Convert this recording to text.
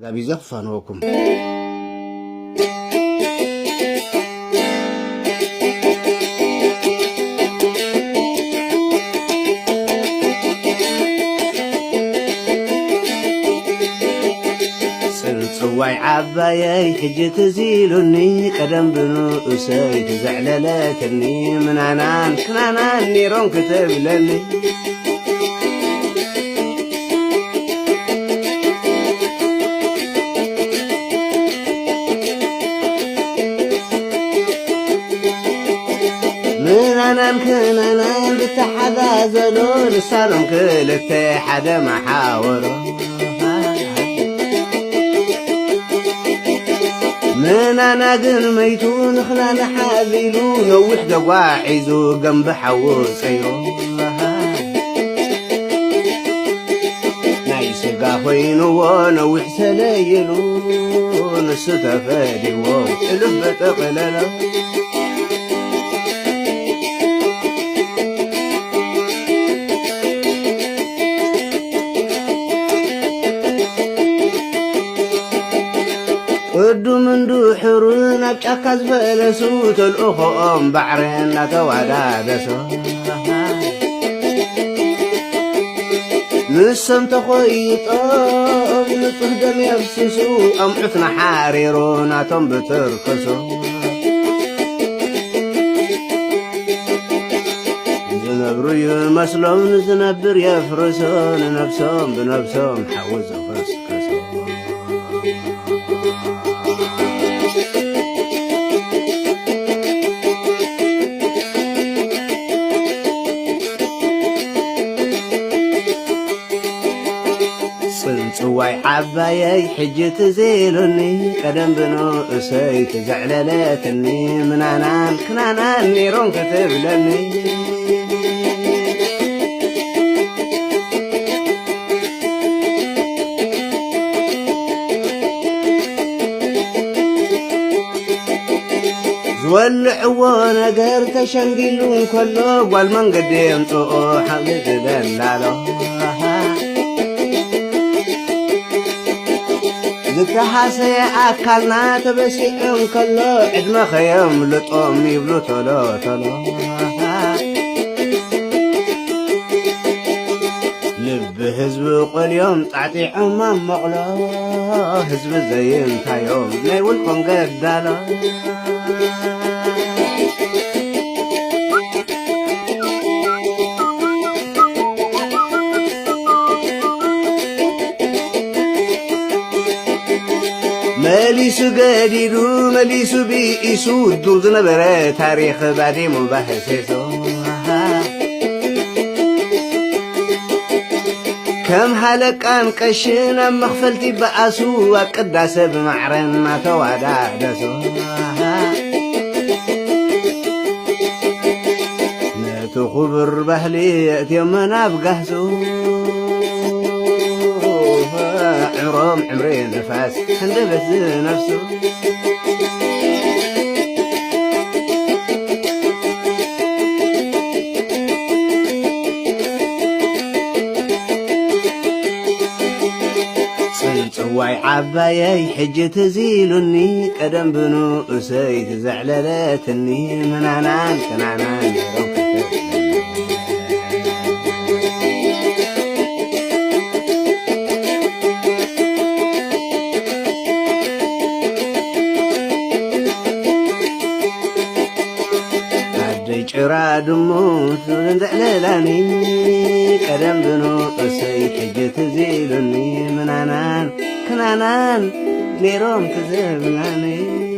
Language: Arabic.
قابي زفنوكم صواي عبايي حجي تزيلوني قدم بنؤسي تزعللتني من عنان كنانان نيرون كتب لني من عنان كنانان بتحدا زلون لسانهم كلتي حدا محاورو من أنا قل ميتون خلال حاذلو نوح دواعيزو جنب حوصيرو نايس قاهوينو ونوح سلايلو نستفاديو الف تقللو ودو من دو حرونا بشاكاز فلسو تلقوهم بعرنا توادادسو نسم تخيطهم نطهدم يفسسو أمعثنا حاريرونا تنبتركسو زنبرو يمسلون زنبر يفرسون نفسهم بنفسهم حوزوا فسكسو صواي عبايي حجي تزيلوني قدم بنؤسي تزعللتني من عنان كنانان نيرون كتب لني زولعوا نقر تشنقلون كله والمن قديم طوء حقيق دلالو زتحاسي أكلنا تبسيئن كله عدم خيام لطوم يبلو تلو تلو لب هزب قل يوم تعطي عمان مغلو هزب الزين تايوم نيولكم قدالو مليسو قديدو مليسو بيئسو الدوز نبرا تاريخ بعدي مباحثيسو كم حلقان قشنا مخفلتي بأسو وقداس بمعرن ما توادادسو نتو خبر بحلي يأتي منا بقهسو عمرهم عمرين نفاس هندبت نفسه صواي عبايي حجي تزيلوني قدم بنؤسي تزعللتني من عنان كنعنان يروك عراد موت زعللاني قدم بنؤسي حجي تزيلوني من عنان كنانان نيروم تزبلاني